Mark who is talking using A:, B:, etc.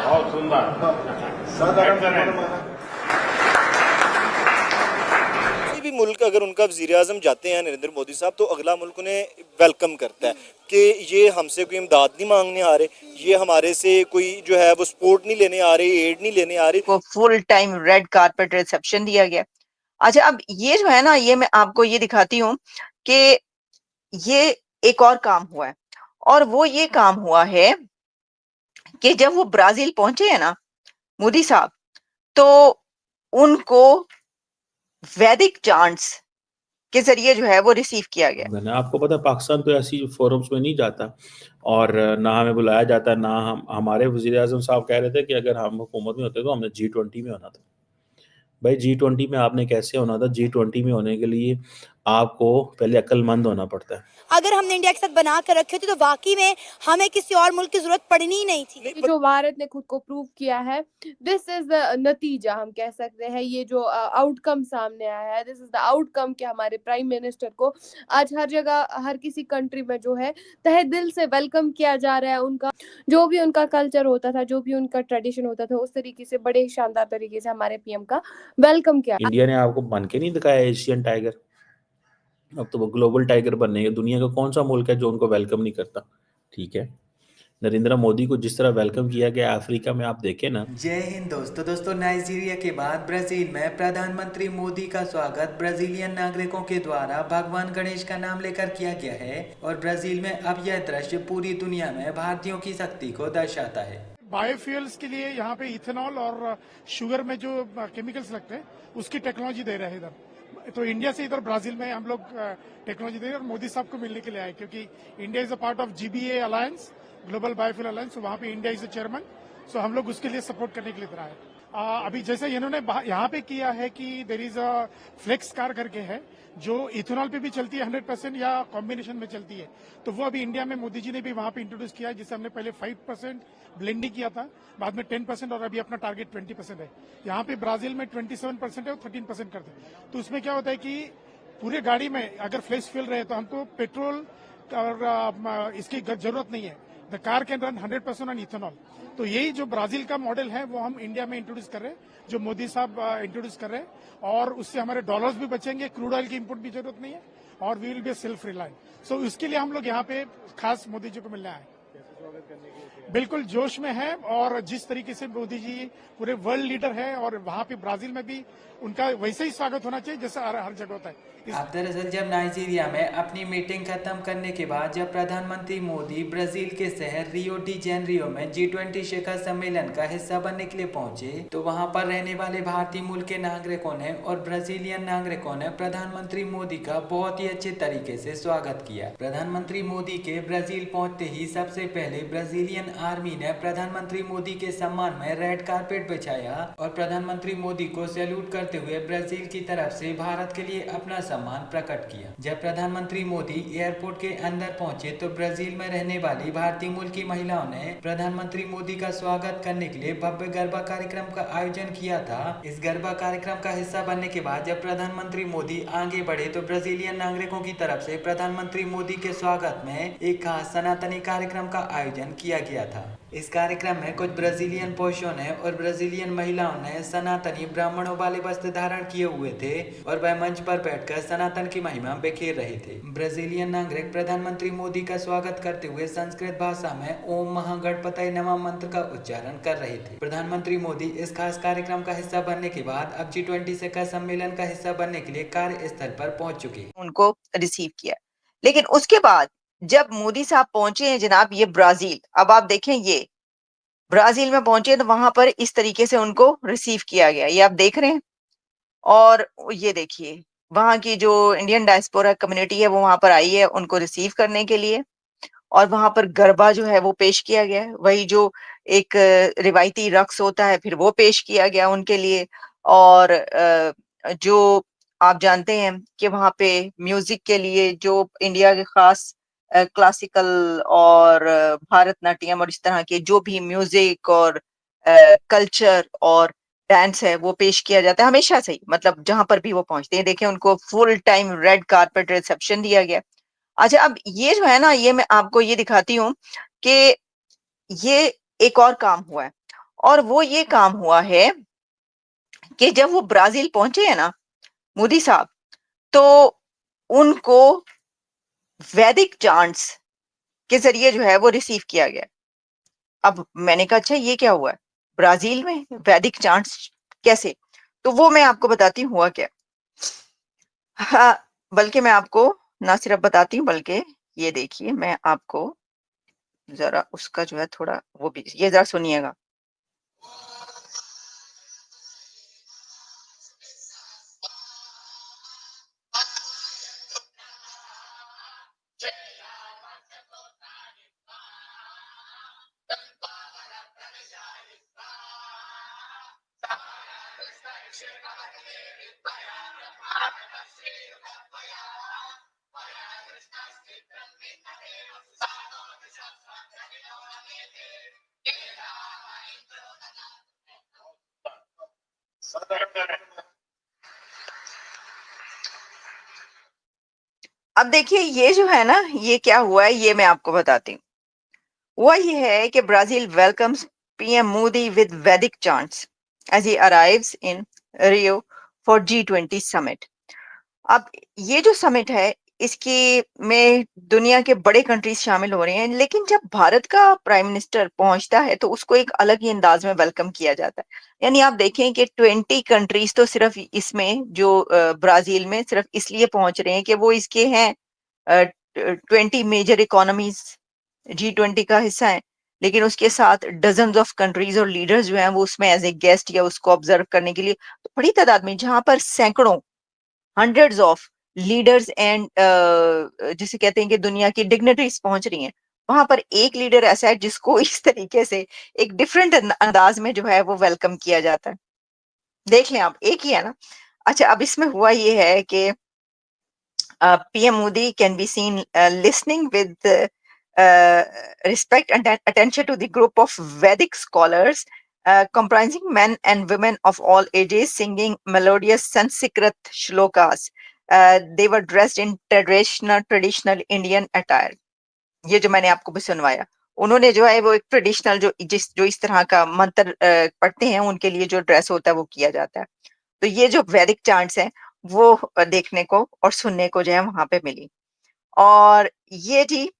A: बहुत सुंदर
B: किसी भी मुल्क अगर उनका वज़ीर-ए-आज़म जाते हैं नरेंद्र मोदी साहब, तो अगला मुल्क उन्हें वेलकम करता है कि ये हमसे कोई इमदाद नहीं मांगने आ रहे, ये हमारे से कोई जो है वो सपोर्ट नहीं लेने आ रहे, एड नहीं लेने आ रहे।
C: को full time red carpet reception दिया गया। अच्छा, अब ये जो है ना, ये मैं आपको ये दिखाती हूँ कि ये एक और काम हुआ है, और वो ये काम हुआ है कि जब वो ब्राजील पहुंचे हैं ना मोदी साहब, तो उनको वैदिक चांट्स के जरिए जो है वो रिसीव किया गया।
D: मैंने आपको पता है, पाकिस्तान तो ऐसी फोरम्स में नहीं जाता, और ना हमें बुलाया जाता, ना हमारे वज़ीर आज़म साहब कह रहे थे कि अगर हम हुकूमत में होते तो हमने G20 में होना था। भाई G20 में आपने कैसे होना था? G20 में होने के लिए आपको पहले अक्लमंद होना पड़ता है।
E: अगर हमने इंडिया के साथ बना कर रखे होते तो वाकई में हमें किसी और मुल्क की जरूरत पड़नी ही नहीं थी।
F: जो भारत ने खुद को प्रूव किया है, दिस इज द नतीजा हम कह सकते हैं। ये जो आउटकम सामने आया है, दिस इज द आउटकम कि हमारे प्राइम मिनिस्टर को आज हर जगह, हर किसी कंट्री में जो है तहे दिल से वेलकम किया जा रहा है। उनका जो भी उनका कल्चर होता था, जो भी उनका ट्रेडिशन होता था, उस तरीके से बड़े ही शानदार तरीके से हमारे पीएम का वेलकम किया।
D: इंडिया ने आपको बन के नहीं दिखाया एशियन टाइगर, अब तो वो ग्लोबल टाइगर बनने है। दुनिया का कौन सा मुल्क है जो उनको वेलकम नहीं करता? ठीक है, नरेंद्र मोदी को जिस तरह वेलकम किया गया अफ्रीका में, आप देखें ना।
G: जय हिंद दोस्तों नाइजीरिया के बाद ब्राजील में प्रधानमंत्री मोदी का स्वागत ब्राजीलियन नागरिकों के द्वारा भगवान गणेश का नाम लेकर किया गया है, और ब्राजील में अब यह दृश्य पूरी दुनिया में भारतीयों की शक्ति को दर्शाता है।
H: बायोफ्यूल्स के लिए यहाँ पे इथेनॉल और शुगर में जो केमिकल्स लगते हैं उसकी टेक्नोलॉजी दे रहे हैं इधर, तो इंडिया से इधर ब्राजील में हम लोग टेक्नोलॉजी दे रहे हैं और मोदी साहब को मिलने के लिए आए, क्योंकि India is a part of GBA alliance, global biofuel alliance, वहाँ पे इंडिया इज अ चेयरमैन, सो हम लोग उसके लिए सपोर्ट करने के लिए इधर आए। अभी जैसे इन्होंने यहाँ पे किया है कि there is a flex car करके है जो इथेनॉल पे भी चलती है 100% या कॉम्बिनेशन में चलती है, तो वो अभी इंडिया में मोदी जी ने भी वहाँ पे इंट्रोड्यूस किया है, जिससे हमने पहले 5% ब्लेंडिंग किया था, बाद में 10% और अभी अपना टारगेट 20% है। यहाँ पे ब्राजील में 27% है और 13% करते हैं। तो उसमें क्या होता है कि पूरे गाड़ी में अगर फ्लेक्स फ्यूल रहे तो हमको पेट्रोल और इसकी जरूरत नहीं है, the car can run 100% on ethanol. तो यही जो ब्राजील का मॉडल है वो हम इंडिया में इंट्रोड्यूस कर रहे हैं, जो मोदी साहब इंट्रोड्यूस कर रहे हैं, और उससे हमारे डॉलर्स भी बचेंगे, क्रूड ऑयल की इंपोर्ट भी जरूरत नहीं है, और we will be self reliant. So इसके लिए हम लोग यहाँ पे खास मोदी जी को मिलने आए। बिल्कुल जोश में है, और जिस तरीके से मोदी जी पूरे वर्ल्ड लीडर है, और वहाँ पे ब्राजील में भी उनका वैसे ही स्वागत होना चाहिए जैसा हर जगह होता है।
G: अब दरअसल जब नाइजीरिया में अपनी मीटिंग खत्म करने के बाद जब प्रधानमंत्री मोदी ब्राजील के शहर रियो डी जेनेरियो में G20 शिखर सम्मेलन का हिस्सा बनने के लिए पहुंचे, तो वहां पर रहने वाले भारतीय मूल के नागरिकों ने और ब्राजीलियन नागरिकों ने प्रधानमंत्री मोदी का बहुत ही अच्छे तरीके से स्वागत किया। प्रधानमंत्री मोदी के ब्राजील पहुंचते ही सबसे पहले ब्राजीलियन आर्मी ने प्रधानमंत्री मोदी के सम्मान में रेड कारपेट बिछाया, और प्रधानमंत्री मोदी को सैल्यूट करते हुए ब्राजील की तरफ से भारत के लिए अपना सम्मान प्रकट किया। जब प्रधानमंत्री मोदी एयरपोर्ट के अंदर पहुंचे तो ब्राजील में रहने वाली भारतीय मूल की महिलाओं ने प्रधानमंत्री मोदी का स्वागत करने के लिए भव्य गरबा कार्यक्रम का आयोजन किया था। इस गरबा कार्यक्रम का हिस्सा बनने के बाद जब प्रधानमंत्री मोदी आगे बढ़े तो ब्राजीलियन नागरिकों की तरफ से प्रधानमंत्री मोदी के स्वागत में एक खास सनातनी कार्यक्रम का आयोजन किया गया था। इस कार्यक्रम में कुछ ब्राजीलियन पुरुषों ने और ब्राजीलियन महिलाओं ने सनातनी ब्राह्मणों वाले वस्त्र धारण किए हुए थे, और वह मंच पर बैठकर सनातन की महिमा बिखेर रहे थे। ब्राजीलियन नागरिक प्रधानमंत्री मोदी का स्वागत करते हुए संस्कृत भाषा में ओम महागणपतये नमः मंत्र का उच्चारण कर रहे थे। प्रधानमंत्री मोदी इस खास कार्यक्रम का हिस्सा बनने के बाद अब G20 शिखर सम्मेलन का हिस्सा बनने के लिए कार्यस्थल पर पहुंच चुके हैं।
C: उनको रिसीव किया, लेकिन उसके बाद जब मोदी साहब पहुंचे हैं जनाब ये ब्राजील, अब आप देखें ये ब्राजील में पहुंचे तो वहां पर इस तरीके से उनको रिसीव किया गया, ये आप देख रहे हैं। और ये देखिए वहां की जो इंडियन डायस्पोरा कम्युनिटी है वो वहां पर आई है उनको रिसीव करने के लिए, और वहां पर गरबा जो है वो पेश किया गया है, वही जो एक रिवायती रक्स होता है फिर वो पेश किया गया उनके लिए, और जो आप जानते हैं कि वहाँ पे म्यूजिक के लिए जो इंडिया के खास क्लासिकल और भारतनाट्यम और इस तरह के जो भी म्यूजिक और कल्चर और डांस है वो पेश किया जाता है हमेशा से ही, मतलब जहां पर भी वो पहुंचते हैं देखें उनको full time red carpet reception दिया गया। अच्छा अब ये जो है ना ये मैं आपको ये दिखाती हूँ कि ये एक और काम हुआ है, और वो ये काम हुआ है कि जब वो ब्राजील पहुंचे हैं ना मोदी साहब, तो उनको वैदिक चांट्स के जरिए जो है वो रिसीव किया गया। अब मैंने कहा अच्छा ये क्या हुआ है ब्राजील में वैदिक चांट्स कैसे, तो वो मैं आपको बताती हूँ हुआ क्या। हाँ, बल्कि मैं आपको ना सिर्फ बताती हूँ बल्कि ये देखिए मैं आपको जरा उसका जो है थोड़ा वो भी ये जरा सुनिएगा। अब देखिए ये जो है ना ये क्या हुआ है ये मैं आपको बताती हूँ। हुआ ये है कि Brazil welcomes PM Modi with Vedic chants as he arrives in Rio for G20 summit. अब ये जो समिट है इसकी में दुनिया के बड़े कंट्रीज शामिल हो रहे हैं, लेकिन जब भारत का प्राइम मिनिस्टर पहुंचता है तो उसको एक अलग ही अंदाज में वेलकम किया जाता है। यानी आप देखें कि 20 कंट्रीज तो सिर्फ इसमें जो ब्राजील में सिर्फ इसलिए पहुंच रहे हैं कि वो इसके हैं 20 मेजर इकोनॉमीज G20 का हिस्सा है, लेकिन उसके साथ डजन्स ऑफ कंट्रीज और लीडर्स जो हैं वो उसमें एज ए गेस्ट या उसको ऑब्जर्व करने के लिए तो बड़ी तादाद में, जहां पर सैकड़ों हंड्रेड्स ऑफ लीडर्स एंड जिसे कहते हैं कि दुनिया की डिग्निटरीज पहुंच रही हैं, वहां पर एक लीडर ऐसा है जिसको इस तरीके से एक डिफरेंट अंदाज में जो है वो वेलकम किया जाता है। देख लें आप एक ही है ना। अच्छा अब इसमें हुआ ये है कि PM Modi can be seen listening with respect and attention to the group of Vedic scholars comprising men and women of all ages singing melodious Sanskrit shlokas. They were dressed in traditional Indian attire. ये जो मैंने आपको भी सुनवाया, उन्होंने जो है वो एक ट्रेडिशनल जो इस तरह का मंत्र पढ़ते हैं उनके लिए जो ड्रेस होता है वो किया जाता है। तो ये जो वैदिक चांट्स हैं वो देखने को और सुनने को जो है वहां पे मिली। और ये जी